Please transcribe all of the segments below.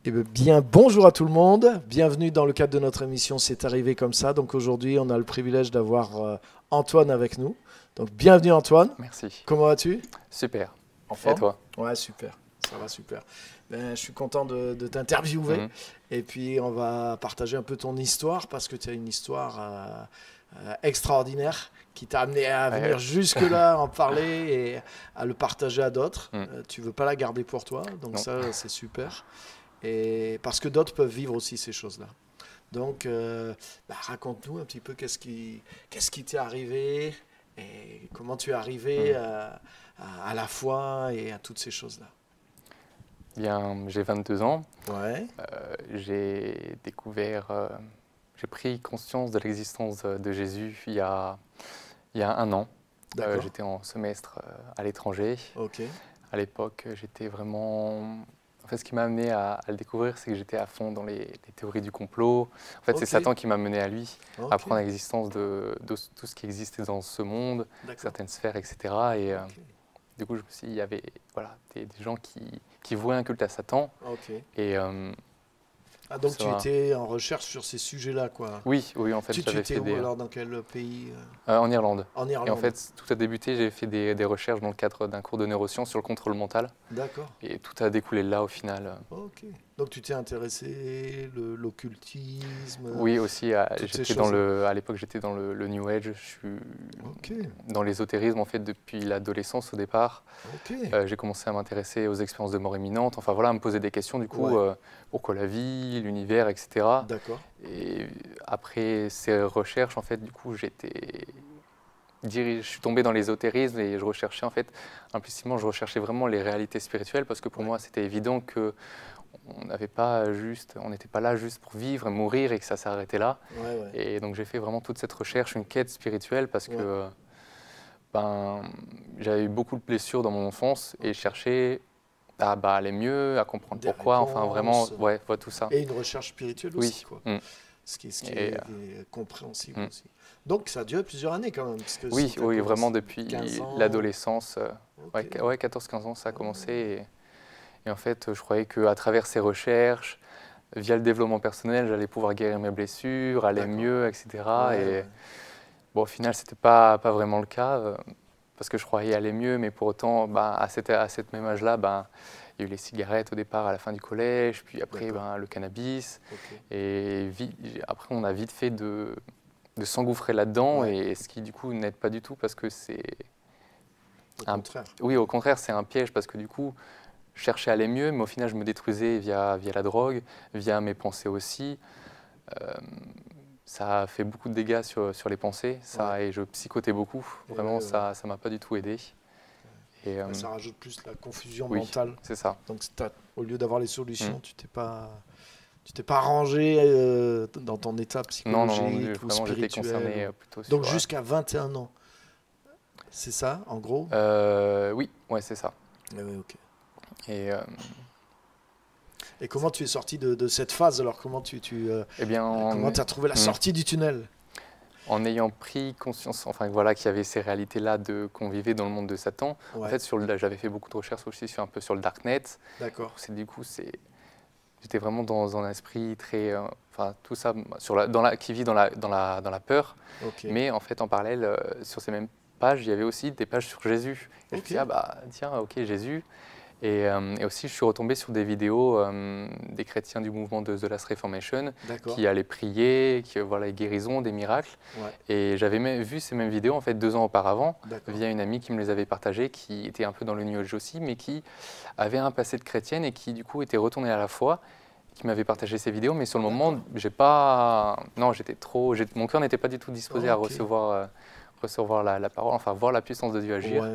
Eh bien, bonjour à tout le monde. Bienvenue dans le cadre de notre émission C'est arrivé comme ça. Donc aujourd'hui, on a le privilège d'avoir Antoine avec nous. Donc bienvenue Antoine. Merci. Comment vas-tu? Super. En Et forme? toi? Ouais, super. Ça va super. Ben, je suis content de t'interviewer. Mhm. Et puis, on va partager un peu ton histoire parce que tu as une histoire extraordinaire qui t'a amené à Ouais, venir ouais. jusque-là, en parler et à le partager à d'autres. Mhm. Tu veux pas la garder pour toi, donc Non. ça, c'est super. Et parce que d'autres peuvent vivre aussi ces choses-là. Donc, raconte-nous un petit peu qu'est-ce qui t'est arrivé et comment tu es arrivé Mhm. à la foi et à toutes ces choses-là. Bien, j'ai 22 ans. Ouais, J'ai découvert, j'ai pris conscience de l'existence de Jésus il y a un an. d'accord. J'étais en semestre à l'étranger. Ok, À l'époque, j'étais vraiment... En fait, ce qui m'a amené à le découvrir, c'est que j'étais à fond dans les théories du complot. En fait, c'est ok, Satan qui m'a mené à lui, à ok, apprendre l'existence de tout ce qui existait dans ce monde, d'accord. certaines sphères, etc. Et Ok, du coup, je me suis dit, il y avait voilà, des gens qui vouaient un culte à Satan. ok. Et Ah, donc ça tu m'a- étais en recherche sur ces sujets-là, quoi. oui, en fait, Tu j'avais étais fait où alors, dans quel pays? en Irlande. En Et en Irlande. fait, tout a débuté, j'ai fait des recherches dans le cadre d'un cours de neurosciences sur le contrôle mental. D'accord. Et tout a découlé de là au final. Ok. Donc tu t'es intéressé l'occultisme, Oui, aussi, toutes ces j'étais dans choses-là. à l'époque, j'étais dans le New Age. Je suis Ok, dans l'ésotérisme en fait depuis l'adolescence au départ. ok. J'ai commencé à m'intéresser aux expériences de mort imminente. Enfin voilà, à me poser des questions du coup, Ouais, pourquoi la vie, l'univers, etc. d'accord. Et après ces recherches, en fait, du coup, je suis tombé dans l'ésotérisme et je recherchais en fait, implicitement, je recherchais vraiment les réalités spirituelles parce que pour Ouais, moi, c'était évident que on n'était pas là juste pour vivre et mourir et que ça s'arrêtait là. ouais, ouais. Et donc j'ai fait vraiment toute cette recherche, une quête spirituelle parce Ouais, que ben, j'avais eu beaucoup de blessures dans mon enfance et je ok. cherchais à aller mieux, à comprendre Des pourquoi, enfin vraiment, réponses ouais, tout ça. et une recherche spirituelle aussi, Oui, quoi. mm. Ce qui Et, est compréhensible mm. aussi. Donc ça a duré plusieurs années quand même, parce que si Oui, tu as oui, vraiment commencé depuis 15 ans, l'adolescence, ok. ouais, 14-15 ans, ça a commencé. Ah, Et en fait, je croyais qu'à travers ces recherches, via le développement personnel, j'allais pouvoir guérir mes blessures, aller d'accord. mieux, etc. Ouais, Et ouais. bon, au final, c'était pas vraiment le cas, parce que je croyais aller mieux, mais pour autant, à cet même âge-là, il y a eu les cigarettes au départ, à la fin du collège, puis après, D'accord. le cannabis. Ok. Et après, on a vite fait de s'engouffrer là-dedans, Ouais, et ce qui, du coup, n'aide pas du tout, parce que au un- contraire. oui, au contraire, c'est un piège, parce que du coup, je cherchais à aller mieux, mais au final, je me détruisais via la drogue, via mes pensées aussi. Euh, Ça a fait beaucoup de dégâts sur les pensées, Ouais. et je psychotais beaucoup. Et Vraiment, ouais, ouais. ça m'a pas du tout aidé. Et Ouais, ça rajoute plus la confusion oui, mentale. c'est ça. Donc au lieu d'avoir les Mm. solutions, tu t'es pas rangé dans ton état Non, non, non, psychologique ou vraiment, j'étais spirituel. concerné plutôt Donc sur... jusqu'à 21 ans. C'est ça, en gros? oui, ouais, c'est ça. Ah ouais, ok. Et Et comment tu es sorti de cette phase alors? eh bien, Comment tu as trouvé la mm, sortie du tunnel? en ayant pris conscience, enfin voilà, qu'il y avait ces réalités-là qu'on vivait dans le monde de Satan, en Ouais, fait, j'avais fait beaucoup de recherches aussi un peu sur le darknet. d'accord. Du coup, j'étais vraiment dans un esprit très, enfin tout ça qui vit dans la peur. Ok. Mais en fait, en parallèle, sur ces mêmes pages, il y avait aussi des pages sur Jésus. Et je me Ok. suis dit, ah tiens, ok, Jésus. Et aussi, je suis retombé sur des vidéos des chrétiens du mouvement de The Last Reformation D'accord. qui allaient prier, qui voilà, les guérisons, des miracles. Ouais. Et j'avais même vu ces mêmes vidéos en fait 2 ans auparavant D'accord. via une amie qui me les avait partagées, qui était un peu dans le New Age aussi, mais qui avait un passé de chrétienne et qui du coup était retournée à la foi, qui m'avait partagé ces vidéos. Mais sur le moment, j'ai pas, non, mon cœur n'était pas du tout disposé à Ok. recevoir la parole, enfin voir la puissance de Dieu Ouais, agir. ouais.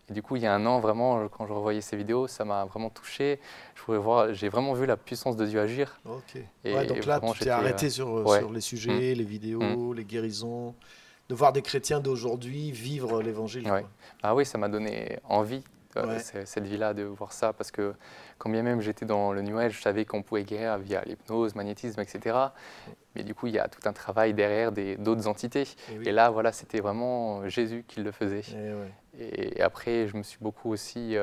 Et du coup, il y a un an, vraiment, quand je revoyais ces vidéos, ça m'a vraiment touché. J'ai vraiment vu la puissance de Dieu agir. Ok. Ouais, Et donc là, vraiment, tu t'es arrêté ouais. sur les Mm, sujets, les mm, vidéos, les guérisons, de voir des chrétiens d'aujourd'hui vivre l'évangile, ouais. quoi. Ah oui, ça m'a donné envie, Ouais. cette vie-là, de voir ça, parce que quand bien même j'étais dans le New Age, je savais qu'on pouvait guérir via l'hypnose, magnétisme, etc. Mais du coup, il y a tout un travail derrière d'autres entités. Et Et oui. là, voilà, c'était vraiment Jésus qui le faisait. Et ouais. Et après, je me suis beaucoup aussi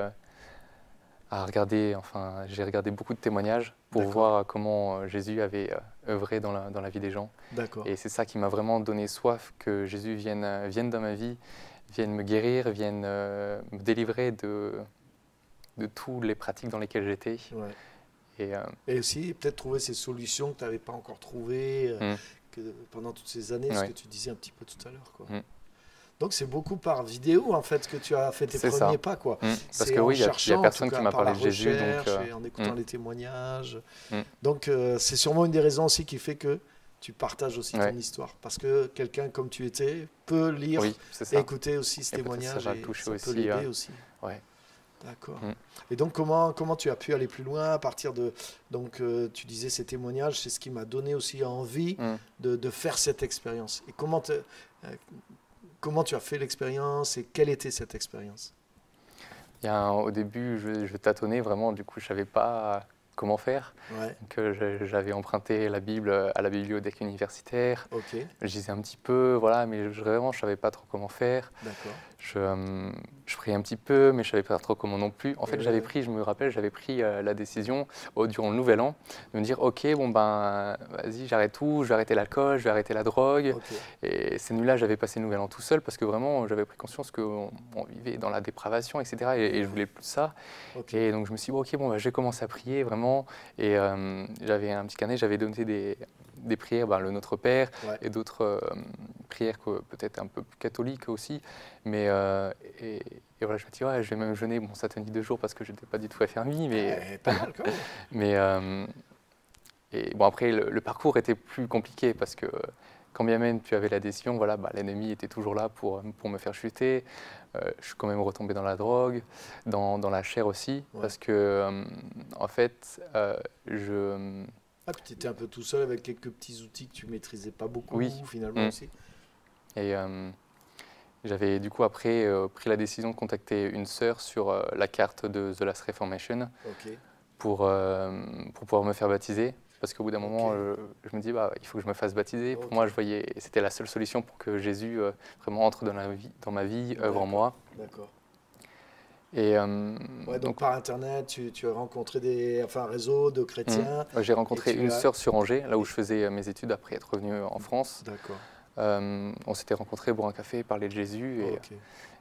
à regarder, enfin, j'ai regardé beaucoup de témoignages pour voir comment Jésus avait œuvré dans la vie des gens. D'accord. Et c'est ça qui m'a vraiment donné soif que Jésus vienne dans ma vie, vienne me guérir, vienne me délivrer de toutes les pratiques dans lesquelles j'étais. Ouais. Et aussi, peut-être trouver ces solutions que tu n'avais pas encore trouvées pendant toutes ces années, ce que tu disais un petit peu tout à l'heure, quoi. Donc c'est beaucoup par vidéo en fait que tu as fait tes premiers pas, quoi. Parce que oui, il y a personne qui m'a parlé de Jésus, donc et en écoutant les témoignages. Donc c'est sûrement une des raisons aussi qui fait que tu partages aussi ton histoire, parce que quelqu'un comme tu étais peut lire et écouter aussi ce témoignage et ça peut l'aider aussi. Ouais. D'accord. Et donc comment tu as pu aller plus loin à partir de donc tu disais ces témoignages, c'est ce qui m'a donné aussi envie de faire cette expérience. Et comment tu as fait l'expérience et quelle était cette expérience? Au début, je tâtonnais vraiment, du coup, je ne savais pas comment faire. Donc, j'avais emprunté la Bible à la bibliothèque universitaire. Je lisais un petit peu, voilà, mais vraiment, je ne savais pas trop comment faire. Je priais un petit peu, mais je ne savais pas trop comment non plus. En fait, je me rappelle, j'avais pris la décision durant le Nouvel An de me dire, ok, bon ben, vas-y, j'arrête tout, je vais arrêter l'alcool, je vais arrêter la drogue. Et ces nuits-là, j'avais passé le Nouvel An tout seul parce que vraiment, j'avais pris conscience qu'on vivait dans la dépravation, etc. Et je voulais plus de ça. Et donc, je me suis dit, bon, ok, bon, ben, j'ai commencé à prier vraiment. Et j'avais un petit carnet, j'avais donné des prières, le Notre Père et d'autres prières peut-être un peu plus catholiques aussi. Mais et voilà, je me dis, je vais même jeûner. Bon, ça tenait 2 jours parce que je n'étais pas du tout affermi. Mais, pas mal, quand même. mais et bon, après, le parcours était plus compliqué parce que quand bien même tu avais la décision, voilà, l'ennemi était toujours là pour me faire chuter. Je suis quand même retombé dans la drogue, dans la chair aussi, parce que en fait, tu étais un peu tout seul avec quelques petits outils que tu maîtrisais pas beaucoup finalement aussi. Et j'avais du coup après pris la décision de contacter une sœur sur la carte de The Last Reformation pour pouvoir me faire baptiser. Parce qu'au bout d'un moment, je me dis, il faut que je me fasse baptiser. Pour moi, je voyais, c'était la seule solution pour que Jésus vraiment entre dans ma vie, œuvre en moi. D'accord. Et, donc par Internet, tu as rencontré un réseau de chrétiens. J'ai rencontré une sœur sur Angers, là où je faisais mes études après être revenu en France. D'accord. On s'était rencontrés, boire un café, parler de Jésus.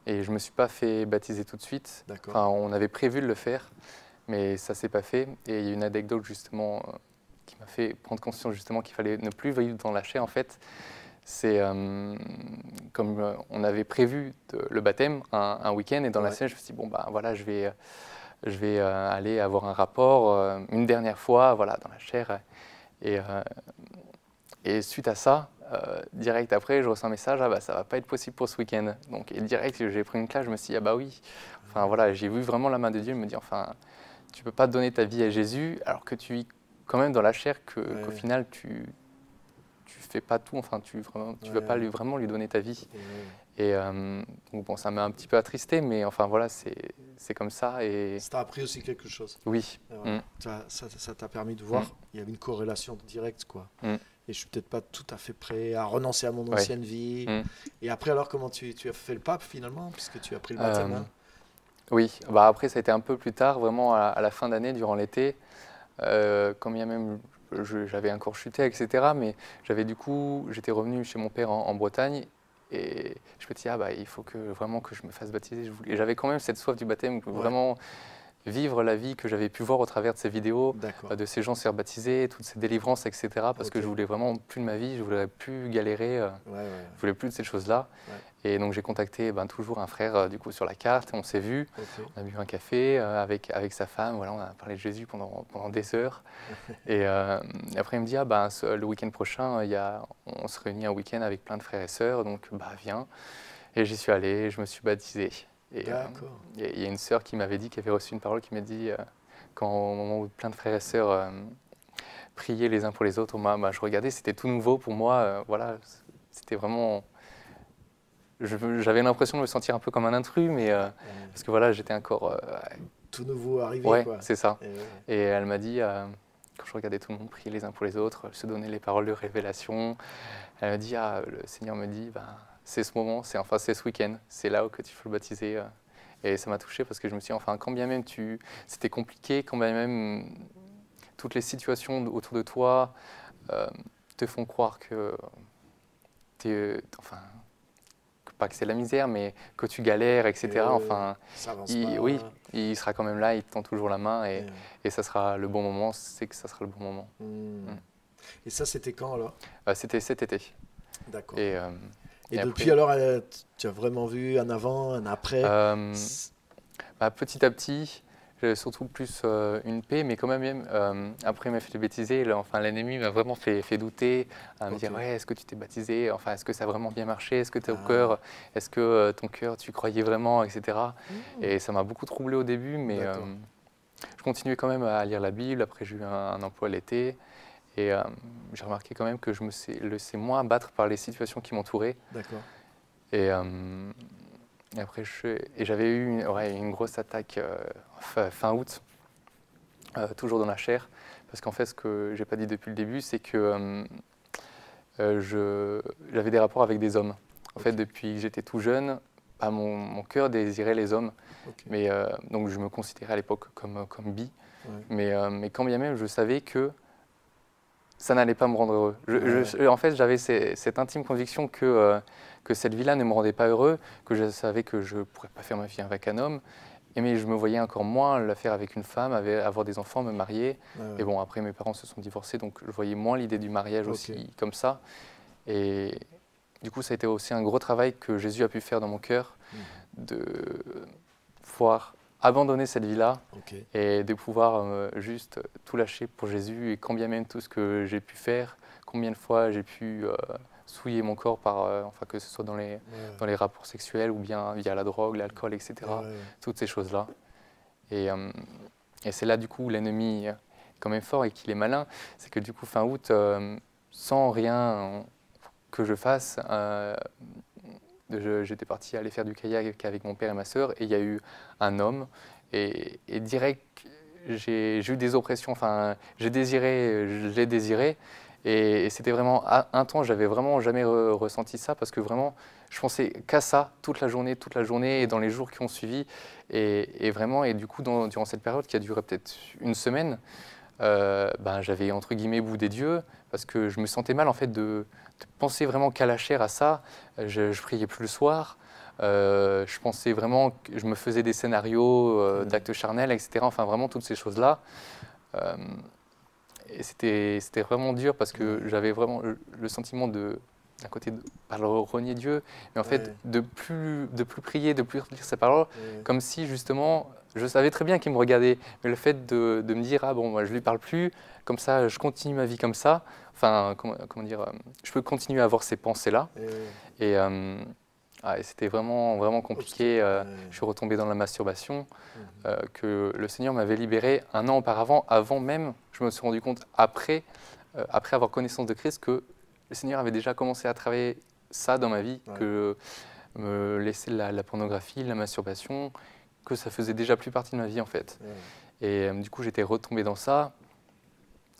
Et je ne me suis pas fait baptiser tout de suite. Enfin, on avait prévu de le faire, mais ça ne s'est pas fait. Et il y a une anecdote justement qui m'a fait prendre conscience justement qu'il fallait ne plus vivre dans la chair en fait. C'est comme on avait prévu le baptême un week-end et dans la semaine je me suis dit bon voilà je vais aller avoir un rapport une dernière fois voilà dans la chair et suite à ça direct après je reçois un message ça va pas être possible pour ce week-end donc et direct j'ai pris une claque je me suis dit oui enfin voilà j'ai vu vraiment la main de Dieu me dire enfin tu peux pas donner ta vie à Jésus alors que tu vis quand même dans la chair qu'au final tu fais pas tout, enfin tu veux pas vraiment lui donner ta vie. Et donc bon, ça m'a un petit peu attristé, mais enfin voilà, c'est comme ça. Et ça t'a appris aussi quelque chose. Oui. Ça t'a permis de voir, il y avait une corrélation directe, quoi. Et je suis peut-être pas tout à fait prêt à renoncer à mon ancienne vie. Et après, alors, comment tu as fait le pape finalement, puisque tu as pris le baptême Oui, après ça a été un peu plus tard, vraiment à la fin d'année, durant l'été, quand bien même j'avais encore chuté, etc. Mais j'étais revenu chez mon père en Bretagne et je me dis il faut vraiment que je me fasse baptiser. Et j'avais quand même cette soif du baptême, vraiment vivre la vie que j'avais pu voir au travers de ces vidéos, de ces gens se faire baptiser, toutes ces délivrances, etc. Parce que je voulais vraiment plus de ma vie, je voulais plus galérer, je voulais plus de ces choses-là. Et donc j'ai contacté toujours un frère du coup sur la carte, on s'est vu, on a bu un café avec sa femme, voilà, on a parlé de Jésus pendant des heures. Et après il me dit le week-end prochain, on se réunit un week-end avec plein de frères et sœurs, donc viens. Et j'y suis allé, je me suis baptisé. Et il y a une sœur qui m'avait dit, qui avait reçu une parole qui m'a dit, quand au moment où plein de frères et sœurs priaient les uns pour les autres, je regardais, c'était tout nouveau pour moi, voilà, c'était vraiment... J'avais l'impression de me sentir un peu comme un intrus, mais parce que voilà, j'étais encore... tout nouveau arrivé, quoi. C'est ça. Et elle m'a dit, quand je regardais tout le monde prier les uns pour les autres, se donner les paroles de révélation, elle m'a dit, le Seigneur me dit, c'est ce moment, c'est ce week-end, c'est là où que tu faut le baptiser. Et ça m'a touché parce que je me suis dit, enfin, quand bien même c'était compliqué, quand bien même toutes les situations autour de toi te font croire que enfin, pas que c'est la misère, mais que tu galères, etc. Enfin, ça avance pas. oui, il sera quand même là, il te tend toujours la main Ouais. et ça sera le bon moment, c'est que ça sera le bon moment. Et ça, c'était quand alors? C'était cet été. D'accord. Et, et depuis après, alors, tu as vraiment vu un avant, un après? Petit à petit, j'avais surtout plus une paix, mais quand même, après il m'a fait baptiser, enfin, l'ennemi m'a vraiment fait douter, à me dire, ouais, est-ce que tu t'es baptisé? Enfin, est-ce que ça a vraiment bien marché? Est-ce que est-ce que ton cœur, tu croyais vraiment, etc. Et ça m'a beaucoup troublé au début, mais je continuais quand même à lire la Bible. Après, j'ai eu un emploi l'été, et j'ai remarqué quand même que je me laissais moins abattre par les situations qui m'entouraient. D'accord. Et après, j'avais eu une grosse attaque fin août, toujours dans la chair, parce qu'en fait, ce que j'ai pas dit depuis le début, c'est que j'avais des rapports avec des hommes. En fait, depuis que j'étais tout jeune, mon cœur désirait les hommes, mais donc je me considérais à l'époque comme bi, mais quand bien même, je savais que ça n'allait pas me rendre heureux. En fait, j'avais cette intime conviction que cette vie-là ne me rendait pas heureux, que je savais que je ne pourrais pas faire ma vie avec un homme, mais je me voyais encore moins la faire avec une femme, avoir des enfants, me marier. Et bon, après, mes parents se sont divorcés, donc je voyais moins l'idée du mariage aussi comme ça. Et du coup, ça a été aussi un gros travail que Jésus a pu faire dans mon cœur, de pouvoir abandonner cette vie-là et de pouvoir juste tout lâcher pour Jésus. Et quand bien même tout ce que j'ai pu faire, combien de fois j'ai pu souiller mon corps enfin que ce soit dans les rapports sexuels ou bien via la drogue, l'alcool, etc. Toutes ces choses-là. Et c'est là du coup où l'ennemi est quand même fort et qu'il est malin. C'est que du coup fin août, sans rien que je fasse, j'étais parti aller faire du kayak avec mon père et ma sœur et il y a eu un homme et direct j'ai eu des oppressions, enfin je l'ai désiré et c'était vraiment intense, j'avais vraiment jamais ressenti ça parce que vraiment je pensais qu'à ça toute la journée et dans les jours qui ont suivi et vraiment et du coup durant cette période qui a duré peut-être une semaine, j'avais entre guillemets boudé Dieu parce que je me sentais mal en fait de penser vraiment qu'à la chair, à ça. Je priais plus le soir. Je pensais vraiment, je me faisais des scénarios d'actes charnels, etc. Enfin vraiment toutes ces choses-là. Et c'était vraiment dur parce que j'avais vraiment le sentiment d'un côté de pas renier Dieu, mais en fait de plus prier, de plus lire sa parole, comme si justement je savais très bien qu'il me regardait, mais le fait de me dire ah bon moi je lui parle plus, comme ça je continue ma vie comme ça, enfin comment dire, je peux continuer à avoir ces pensées là et c'était vraiment compliqué. Je suis retombé dans la masturbation que le Seigneur m'avait libéré un an auparavant, avant même, je me suis rendu compte après avoir connaissance de Christ que le Seigneur avait déjà commencé à travailler ça dans ma vie, que me laisser la pornographie, la masturbation, que ça faisait déjà plus partie de ma vie en fait. Et du coup j'étais retombé dans ça.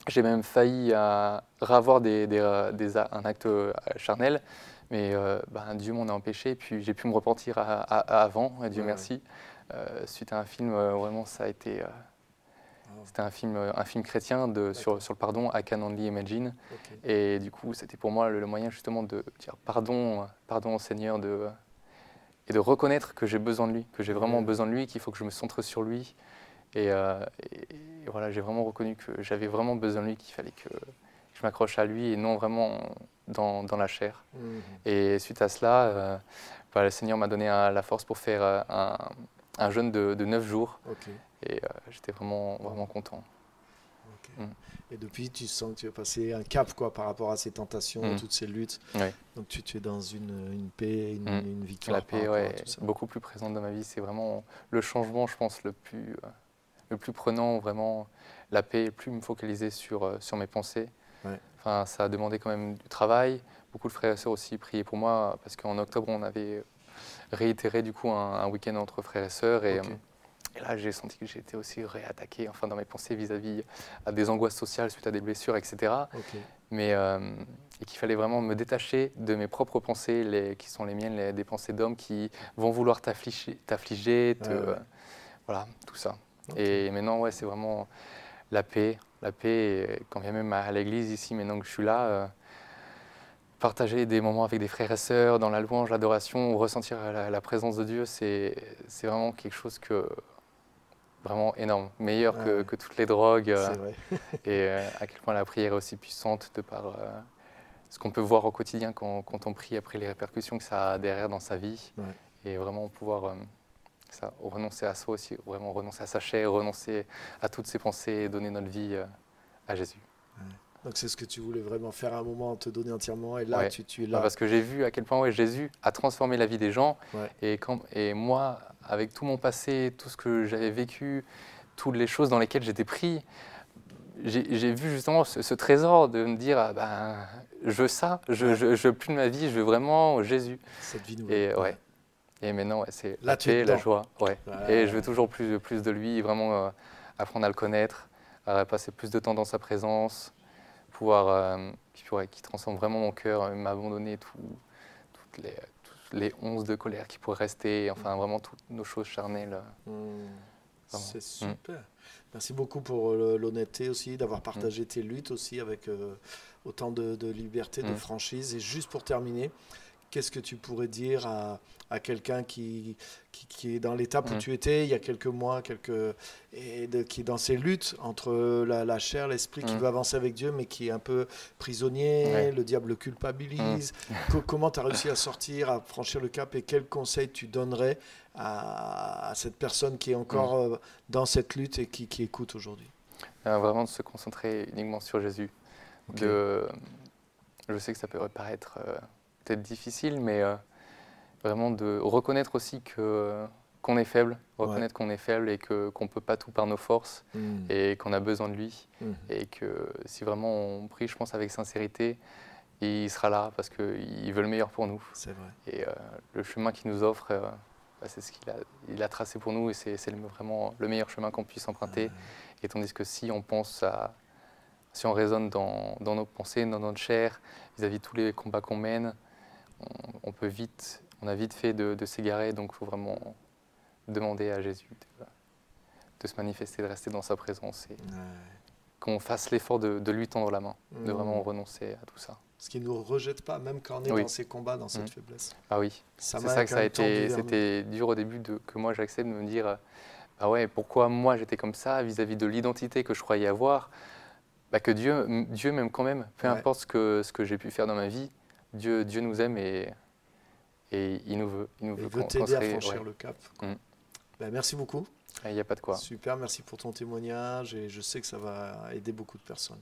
J'ai même failli avoir un acte charnel, mais Dieu m'en a empêché, et puis j'ai pu me repentir avant, Dieu merci. Suite à un film, vraiment ça a été... C'était un film chrétien sur le pardon, I Can Only Imagine. Et du coup, c'était pour moi le moyen justement de dire pardon au Seigneur et de reconnaître que j'ai besoin de lui, que j'ai vraiment besoin de lui, qu'il faut que je me centre sur lui. Et voilà, j'ai vraiment reconnu que j'avais vraiment besoin de lui, qu'il fallait que je m'accroche à lui et non vraiment dans la chair. Et suite à cela, le Seigneur m'a donné la force pour faire un jeûne de 9 jours. Et j'étais vraiment content. Et depuis, tu sens que tu as passé un cap par rapport à ces tentations, toutes ces luttes. Donc tu es dans une paix, une victoire. La paix, beaucoup plus présente dans ma vie. C'est vraiment le changement, je pense, le plus prenant, vraiment. La paix, plus me focaliser sur mes pensées. Enfin, ça a demandé quand même du travail. Beaucoup de frères et sœurs aussi priaient pour moi, parce qu'en octobre, on avait réitéré du coup un week-end entre frères et sœurs. Et là, j'ai senti que j'ai été aussi réattaqué dans mes pensées vis-à-vis à des angoisses sociales suite à des blessures, etc. Mais et qu'il fallait vraiment me détacher de mes propres pensées, qui sont les miennes, des pensées d'hommes qui vont vouloir t'affliger, voilà, tout ça. Okay. Et maintenant, ouais, c'est vraiment la paix, et quand bien même à l'église ici, maintenant que je suis là, partager des moments avec des frères et sœurs dans la louange, l'adoration, ou ressentir la présence de Dieu, c'est vraiment quelque chose vraiment énorme, meilleur que toutes les drogues. Vrai. Et à quel point la prière est aussi puissante de par ce qu'on peut voir au quotidien quand on prie, après les répercussions que ça a derrière dans sa vie. Ouais. Et vraiment pouvoir renoncer à soi aussi, vraiment renoncer à sa chair, renoncer à toutes ses pensées et donner notre vie à Jésus. Ouais. Donc c'est ce que tu voulais vraiment faire à un moment, te donner entièrement, et là ouais. tu es là. Parce que j'ai vu à quel point Jésus a transformé la vie des gens, ouais. et moi, avec tout mon passé, tout ce que j'avais vécu, toutes les choses dans lesquelles j'étais pris, j'ai vu justement ce trésor de me dire, je veux ça, je veux plus de ma vie, je veux vraiment Jésus. Cette vie nouvelle. Et maintenant, c'est la paix, la joie. Ouais. Et je veux toujours plus de lui, vraiment apprendre à le connaître, à passer plus de temps dans sa présence, qui transforme vraiment mon cœur, m'abandonner toutes les onces de colère qui pourraient rester, enfin vraiment toutes nos choses charnelles. C'est super. Merci beaucoup pour l'honnêteté aussi, d'avoir partagé tes luttes aussi avec autant de liberté, de franchise. Et juste pour terminer, qu'est-ce que tu pourrais dire à quelqu'un qui est dans l'étape où tu étais il y a quelques mois, qui est dans ses luttes entre la chair, l'esprit, qui veut avancer avec Dieu, mais qui est un peu prisonnier, le diable le culpabilise. Comment tu as réussi à sortir, à franchir le cap, et quels conseils tu donnerais à cette personne qui est encore dans cette lutte et qui écoute aujourd'hui? Vraiment de se concentrer uniquement sur Jésus. Okay. Je sais que ça peut paraître peut-être difficile, mais vraiment de reconnaître aussi qu'on est faible, reconnaître qu'on est faible et qu'on ne peut pas tout par nos forces et qu'on a besoin de lui. Et que si vraiment on prie, je pense, avec sincérité, il sera là parce qu'il veut le meilleur pour nous. C'est vrai. Et le chemin qu'il nous offre, c'est ce qu'il a tracé pour nous, et c'est vraiment le meilleur chemin qu'on puisse emprunter. Et tandis que si on raisonne dans nos pensées, dans notre chair, vis-à-vis de tous les combats qu'on mène, on a vite fait de s'égarer. Donc il faut vraiment demander à Jésus de se manifester, de rester dans sa présence, et qu'on fasse l'effort de lui tendre la main, de vraiment renoncer à tout ça. Ce qui ne nous rejette pas, même quand on est dans ces combats, dans cette faiblesse. Ah oui, c'est ça que ça a été. C'était dur au début que moi j'accepte de me dire, pourquoi moi j'étais comme ça vis-à-vis de l'identité que je croyais avoir, que Dieu m'aime quand même, peu importe ce que j'ai pu faire dans ma vie, Dieu nous aime, et il nous veut. Il veut t'aider à franchir le cap. Merci beaucoup. Il n'y a pas de quoi. Super, merci pour ton témoignage, et je sais que ça va aider beaucoup de personnes.